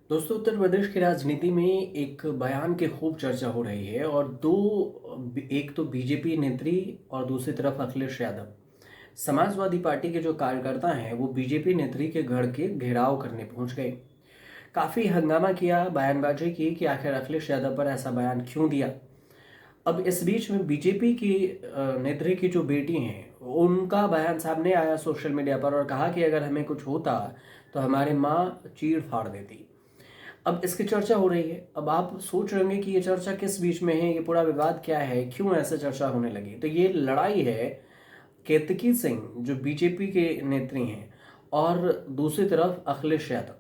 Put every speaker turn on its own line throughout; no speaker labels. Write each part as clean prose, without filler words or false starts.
दोस्तों, उत्तर प्रदेश की राजनीति में एक बयान की खूब चर्चा हो रही है और एक तो बीजेपी नेत्री और दूसरी तरफ अखिलेश यादव। समाजवादी पार्टी के जो कार्यकर्ता हैं वो बीजेपी नेत्री के घर के घेराव करने पहुंच गए। काफ़ी हंगामा किया, बयानबाजी की कि आखिर अखिलेश यादव पर ऐसा बयान क्यों दिया। अब इस बीच में बीजेपी की नेत्री की जो बेटी हैं उनका बयान सामने आया सोशल मीडिया पर और कहा कि अगर हमें कुछ होता तो हमारी माँ चीर फाड़ देती। अब इसकी चर्चा हो रही है। अब आप सोच रहे होंगे कि ये चर्चा किस बीच में है, ये पूरा विवाद क्या है, क्यों ऐसे चर्चा होने लगी। तो ये लड़ाई है केतकी सिंह जो बीजेपी के नेत्री हैं और दूसरी तरफ अखिलेश यादव।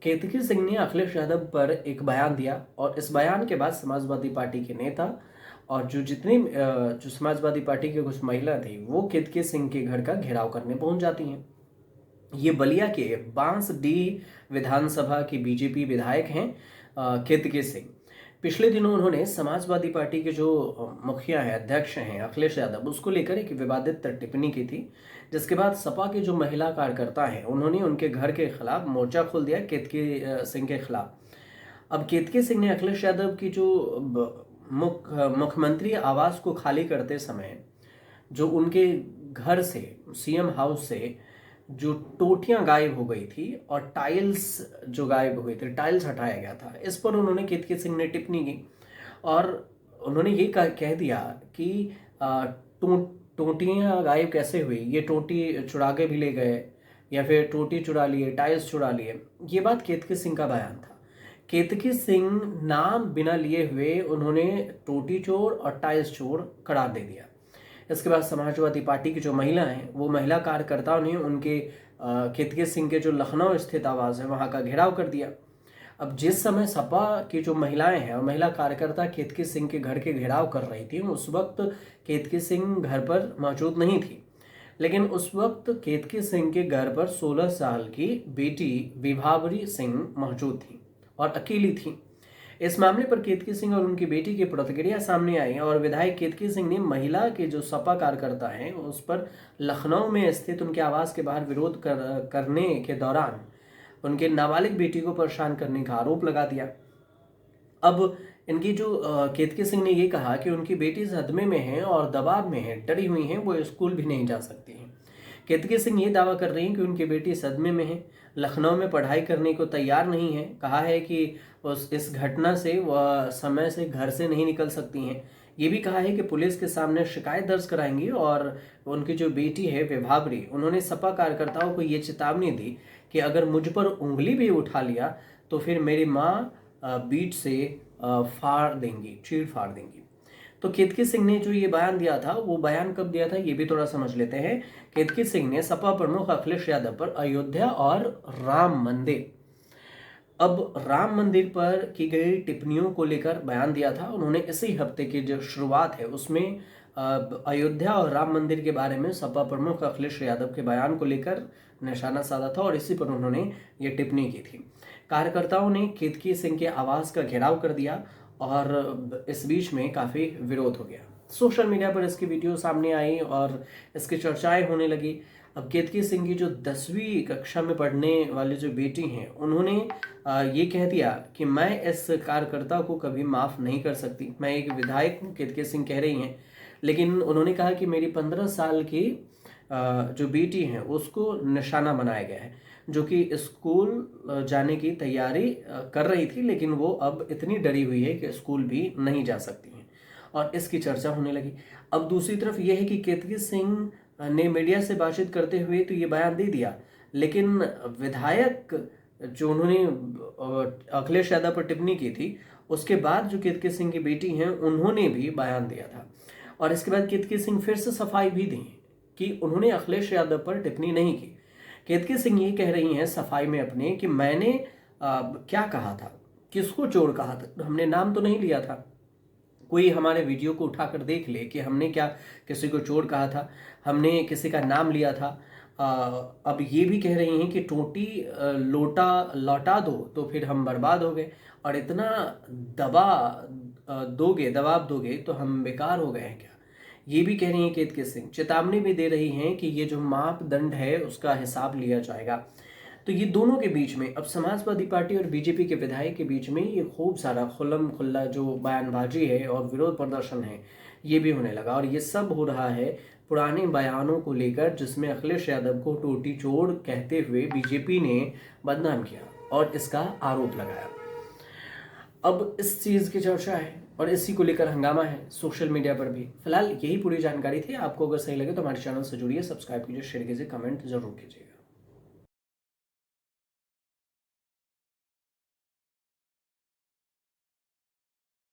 केतकी सिंह ने अखिलेश यादव पर एक बयान दिया और इस बयान के बाद समाजवादी पार्टी के नेता और जो समाजवादी पार्टी की कुछ महिला थी वो केतकी सिंह के घर का घेराव करने पहुंच जाती हैं। ये बलिया के बांसडीह विधानसभा की बीजेपी विधायक हैं केतकी सिंह। पिछले दिनों उन्होंने समाजवादी पार्टी के जो मुखिया हैं, अध्यक्ष हैं अखिलेश यादव, उसको लेकर एक विवादित टिप्पणी की थी, जिसके बाद सपा के जो महिला कार्यकर्ता हैं उन्होंने उनके घर के खिलाफ मोर्चा खोल दिया केतकी सिंह के खिलाफ। अब केतकी सिंह ने अखिलेश यादव की जो मुख्यमंत्री आवास को खाली करते समय जो उनके घर से, सीएम हाउस से जो टोटियां गायब हो गई थी और टाइल्स जो गायब हो गई थी, टाइल्स हटाया गया था, इस पर उन्होंने केतकी सिंह ने टिप्पणी की और उन्होंने ये कह दिया कि टोटियां गायब कैसे हुई, ये टोटी चुरा के भी ले गए या फिर टोटी चुरा लिए, टाइल्स चुरा लिए। ये बात केतकी सिंह का बयान था। केतकी सिंह नाम बिना लिए हुए उन्होंने टोटी चोर और टाइल्स चोर करार दे दिया। इसके बाद समाजवादी पार्टी की जो महिला हैं वो महिला कार्यकर्ताओं ने उनके केतकी सिंह के जो लखनऊ स्थित आवास है वहां का घेराव कर दिया। अब जिस समय सपा की जो महिलाएं हैं और महिला कार्यकर्ता केतकी सिंह के घर के घेराव कर रही थी उस वक्त केतकी सिंह घर पर मौजूद नहीं थी। लेकिन उस वक्त केतकी सिंह के घर पर 16 साल की बेटी विभावरी सिंह मौजूद थी और अकेली थी। इस मामले पर केतकी सिंह और उनकी बेटी की प्रतिक्रिया सामने आई और विधायक केतकी सिंह ने महिला के जो सपा कार्यकर्ता हैं उस पर लखनऊ में स्थित उनके आवास के बाहर विरोध करने के दौरान उनके नाबालिग बेटी को परेशान करने का आरोप लगा दिया। अब इनकी जो केतकी सिंह ने ये कहा कि उनकी बेटी सदमे में है और दबाव में है, डरी हुई हैं, वो स्कूल भी नहीं जा सकती हैं। केतकी सिंह ये दावा कर रही हैं कि उनकी बेटी सदमे में है, लखनऊ में पढ़ाई करने को तैयार नहीं है। कहा है कि इस घटना से वह समय से घर से नहीं निकल सकती हैं। ये भी कहा है कि पुलिस के सामने शिकायत दर्ज कराएंगी और उनकी जो बेटी है विभावरी, उन्होंने सपा कार्यकर्ताओं को ये चेतावनी दी कि अगर मुझ पर उंगली भी उठा लिया तो फिर मेरी माँ बीट से फाड़ देंगी, चीर फाड़ देंगी। तो केतकी सिंह ने जो ये बयान दिया था वो बयान कब दिया था ये भी थोड़ा समझ लेते हैं। केतकी सिंह ने सपा प्रमुख अखिलेश यादव पर अयोध्या और राम मंदिर, अब राम मंदिर पर की गई टिप्पणियों को लेकर बयान दिया था। उन्होंने इसी हफ्ते की जो शुरुआत है उसमें अयोध्या और राम मंदिर के बारे में सपा प्रमुख अखिलेश यादव के बयान को लेकर निशाना साधा था और इसी पर उन्होंने ये टिप्पणी की थी। कार्यकर्ताओं ने केतकी सिंह के आवास का घेराव कर दिया और इस बीच में काफ़ी विरोध हो गया। सोशल मीडिया पर इसकी वीडियो सामने आई और इसकी चर्चाएं होने लगी। अब केतकी सिंह की जो 10वीं कक्षा में पढ़ने वाली जो बेटी हैं उन्होंने ये कह दिया कि मैं इस कार्यकर्ता को कभी माफ़ नहीं कर सकती। मैं एक विधायक हूँ, केतकी सिंह कह रही हैं, लेकिन उन्होंने कहा कि मेरी 15 साल की जो बेटी है उसको निशाना बनाया गया है, जो कि स्कूल जाने की तैयारी कर रही थी, लेकिन वो अब इतनी डरी हुई है कि स्कूल भी नहीं जा सकती हैं और इसकी चर्चा होने लगी। अब दूसरी तरफ यह है कि केतकी सिंह ने मीडिया से बातचीत करते हुए तो ये बयान दे दिया, लेकिन विधायक जो उन्होंने अखिलेश यादव पर टिप्पणी की थी उसके बाद जो केतकी सिंह की बेटी हैं उन्होंने भी बयान दिया था और इसके बाद केतकी सिंह फिर से सफाई भी दी कि उन्होंने अखिलेश यादव पर टिप्पणी नहीं की। केतकी सिंह ये कह रही हैं सफाई में अपने कि मैंने क्या कहा था, किसको चोर कहा था, हमने नाम तो नहीं लिया था। कोई हमारे वीडियो को उठाकर देख ले कि हमने क्या किसी को चोर कहा था, हमने किसी का नाम लिया था। अब ये भी कह रही हैं कि टोटी लोटा लौटा दो तो फिर हम बर्बाद हो गए और इतना दबाव दोगे तो हम बेकार हो गए हैं क्या। ये भी कह रही हैं केतकी सिंह, चेतावनी भी दे रही हैं कि ये जो मापदंड है उसका हिसाब लिया जाएगा। तो ये दोनों के बीच में अब समाजवादी पार्टी और बीजेपी के विधायक के बीच में ये खूब सारा खुल्लम खुल्ला जो बयानबाजी है और विरोध प्रदर्शन है ये भी होने लगा। और ये सब हो रहा है पुराने बयानों को लेकर, जिसमें अखिलेश यादव को टोटी चोर कहते हुए बीजेपी ने बदनाम किया और इसका आरोप लगाया। अब इस चीज़ की चर्चा है और इसी को लेकर हंगामा है सोशल मीडिया पर भी। फिलहाल यही पूरी जानकारी थी। आपको अगर सही लगे तो हमारे चैनल से जुड़िए, सब्सक्राइब कीजिए, शेयर कीजिए, कमेंट जरूर कीजिएगा।